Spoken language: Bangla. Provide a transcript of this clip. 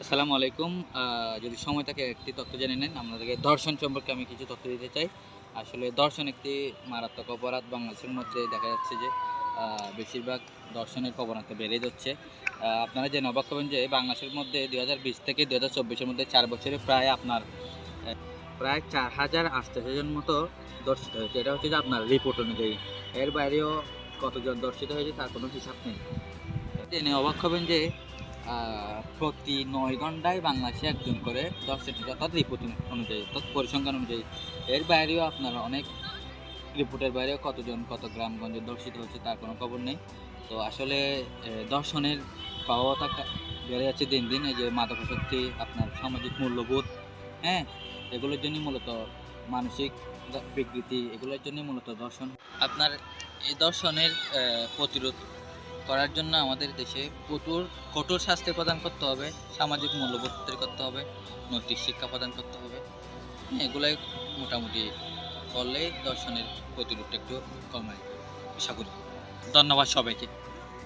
আসসালামু আলাইকুম। যদি সময় থাকে একটি তথ্য জেনে নেন। আপনাদেরকে দর্শন সম্পর্কে আমি কিছু তথ্য দিতে চাই। আসলে দর্শন একটি মারাত্মক অপরাধ। বাংলাদেশের মধ্যে দেখা যাচ্ছে যে বেশিরভাগ দর্শনের প্রবণতা বেড়ে যাচ্ছে। আপনারা জেনে অবাক হবেন যে বাংলাদেশের মধ্যে ২০২০ থেকে ২০২৪ এর মধ্যে ৪ বছরে প্রায় আপনার প্রায় ৪,০৮০ জন মতো দর্শিত হয়েছে। এটা হচ্ছে যে আপনার রিপোর্ট অনুযায়ী। এর বাইরেও কতজন দর্শিত হয়েছে তার কোনো হিসাব নেই। জেনে অবাক হবেন যে প্রতি ৯ ঘন্টায় বাংলাদেশে একজন করে দর্শক, অর্থাৎ রিপোর্ট অনুযায়ী, অর্থাৎ পরিসংখ্যান অনুযায়ী। এর বাইরেও আপনার অনেক রিপোর্টের বাইরেও কতজন কত গ্রামগঞ্জে দর্শিত হচ্ছে তার কোনো খবর নেই। তো আসলে দর্শনের প্রভাবতা বেড়ে যাচ্ছে দিন দিন। এই যে মাদকাসক্তি, আপনার সামাজিক মূল্যবোধ, হ্যাঁ, এগুলোর জন্যই মূলত মানসিক বিকৃতি, এগুলোর জন্যই মূলত দর্শন। আপনার এই দর্শনের প্রতিরোধ করার জন্য আমাদের দেশে কঠোর শাস্তি প্রদান করতে হবে, সামাজিক মূল্যবোধ তৈরি করতে হবে, নৈতিক শিক্ষা প্রদান করতে হবে। এগুলাই মোটামুটি করলেই দর্শনের প্রতিরোধটা একটু কমায়। আশা করি। ধন্যবাদ সবাইকে।